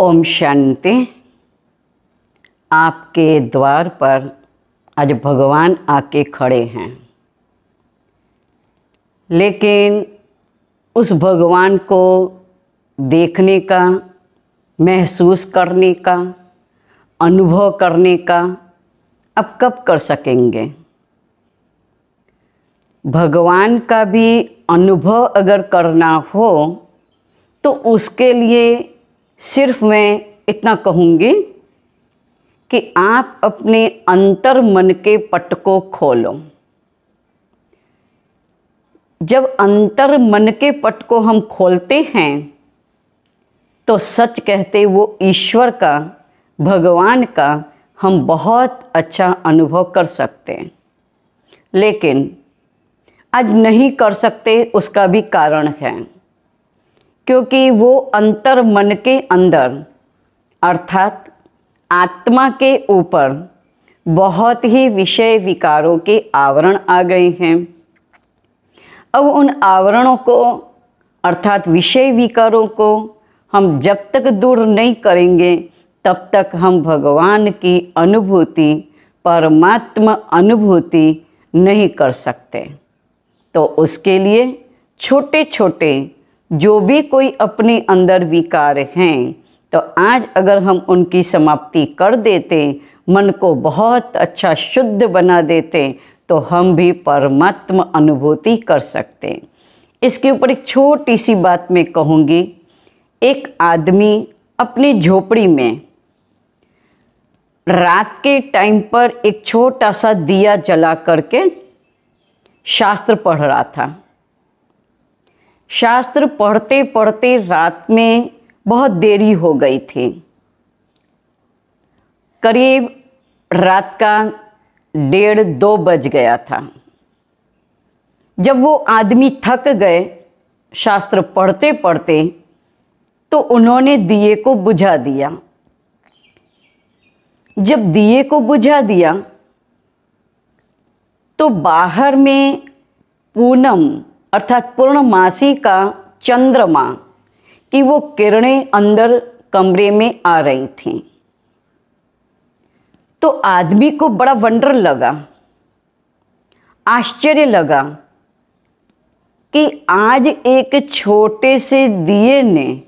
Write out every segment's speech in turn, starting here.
ओम शांति। आपके द्वार पर आज भगवान आके खड़े हैं, लेकिन उस भगवान को देखने का, महसूस करने का, अनुभव करने का अब कब कर सकेंगे। भगवान का भी अनुभव अगर करना हो तो उसके लिए सिर्फ मैं इतना कहूँगी कि आप अपने अंतर मन के पट को खोलो। जब अंतर मन के पट को हम खोलते हैं तो सच कहते वो ईश्वर का, भगवान का हम बहुत अच्छा अनुभव कर सकते हैं, लेकिन आज नहीं कर सकते। उसका भी कारण है, क्योंकि वो अंतर मन के अंदर अर्थात आत्मा के ऊपर बहुत ही विषय विकारों के आवरण आ गए हैं। अब उन आवरणों को अर्थात विषय विकारों को हम जब तक दूर नहीं करेंगे तब तक हम भगवान की अनुभूति, परमात्मा अनुभूति नहीं कर सकते। तो उसके लिए छोटे छोटे जो भी कोई अपने अंदर विकार हैं, तो आज अगर हम उनकी समाप्ति कर देते, मन को बहुत अच्छा शुद्ध बना देते, तो हम भी परमात्मा अनुभूति कर सकते। इसके ऊपर एक छोटी सी बात मैं कहूँगी। एक आदमी अपनी झोपड़ी में रात के टाइम पर एक छोटा सा दिया जला करके शास्त्र पढ़ रहा था। शास्त्र पढ़ते पढ़ते रात में बहुत देरी हो गई थी। करीब रात का 1:30-2 बज गया था। जब वो आदमी थक गए शास्त्र पढ़ते पढ़ते, तो उन्होंने दिए को बुझा दिया। जब दिए को बुझा दिया तो बाहर में पूनम अर्थात पूर्णमासी का चंद्रमा की वो किरणें अंदर कमरे में आ रही थीं। तो आदमी को बड़ा वंडर लगा, आश्चर्य लगा कि आज एक छोटे से दिए ने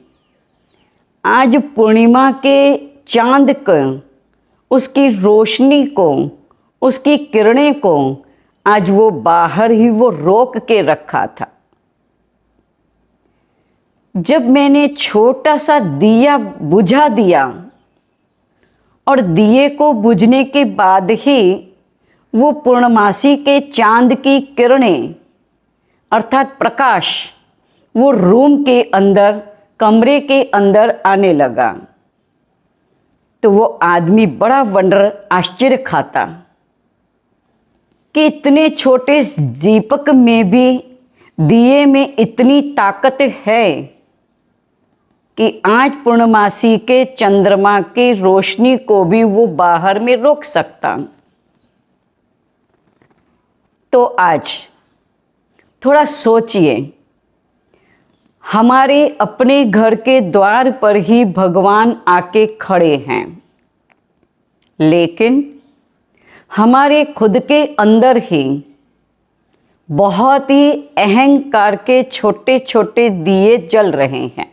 आज पूर्णिमा के चांद को, उसकी रोशनी को, उसकी किरणें को आज वो बाहर ही वो रोक के रखा था। जब मैंने छोटा सा दिया बुझा दिया और दिए को बुझने के बाद ही वो पूर्णमासी के चांद की किरणें अर्थात प्रकाश वो रूम के अंदर, कमरे के अंदर आने लगा, तो वो आदमी बड़ा वंडर आश्चर्य खाता कि इतने छोटे दीपक में भी दिए में इतनी ताकत है कि आज पूर्णमासी के चंद्रमा की रोशनी को भी वो बाहर में रोक सकता। तो आज थोड़ा सोचिए, हमारे अपने घर के द्वार पर ही भगवान आके खड़े हैं, लेकिन हमारे खुद के अंदर ही बहुत ही अहंकार के छोटे छोटे दिए जल रहे हैं।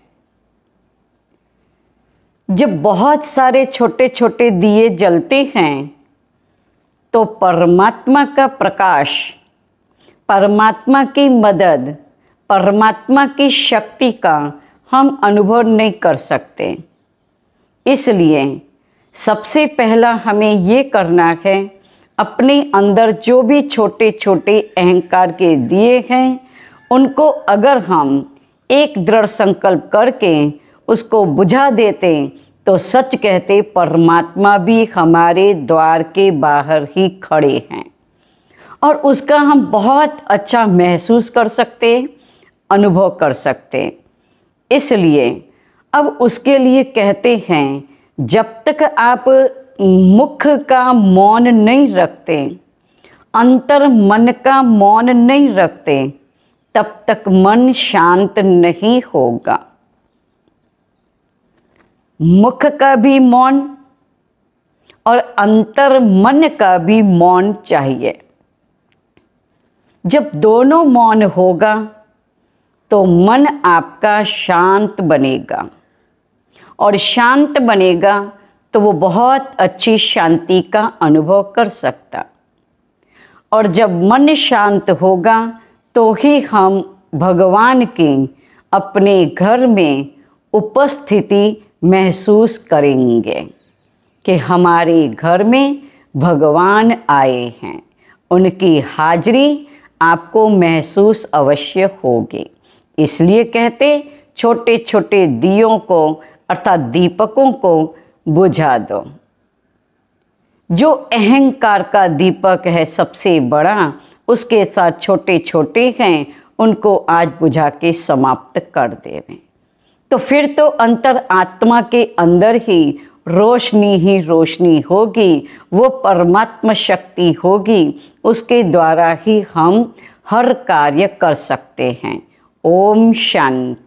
जब बहुत सारे छोटे छोटे दिए जलते हैं तो परमात्मा का प्रकाश, परमात्मा की मदद, परमात्मा की शक्ति का हम अनुभव नहीं कर सकते। इसलिए सबसे पहला हमें ये करना है, अपने अंदर जो भी छोटे छोटे अहंकार के दिए हैं उनको अगर हम एक दृढ़ संकल्प करके उसको बुझा देते, तो सच कहते परमात्मा भी हमारे द्वार के बाहर ही खड़े हैं और उसका हम बहुत अच्छा महसूस कर सकते, अनुभव कर सकते। इसलिए अब उसके लिए कहते हैं, जब तक आप मुख का मौन नहीं रखते, अंतर मन का मौन नहीं रखते, तब तक मन शांत नहीं होगा। मुख का भी मौन और अंतर मन का भी मौन चाहिए। जब दोनों मौन होगा तो मन आपका शांत बनेगा, और शांत बनेगा तो वो बहुत अच्छी शांति का अनुभव कर सकता। और जब मन शांत होगा तो ही हम भगवान की अपने घर में उपस्थिति महसूस करेंगे कि हमारे घर में भगवान आए हैं। उनकी हाजिरी आपको महसूस अवश्य होगी। इसलिए कहते छोटे छोटे दियों को अर्थात दीपकों को बुझा दो। जो अहंकार का दीपक है सबसे बड़ा, उसके साथ छोटे छोटे हैं, उनको आज बुझा के समाप्त कर देवें। तो फिर तो अंतर आत्मा के अंदर ही रोशनी होगी, वो परमात्मा शक्ति होगी, उसके द्वारा ही हम हर कार्य कर सकते हैं। ओम शांति।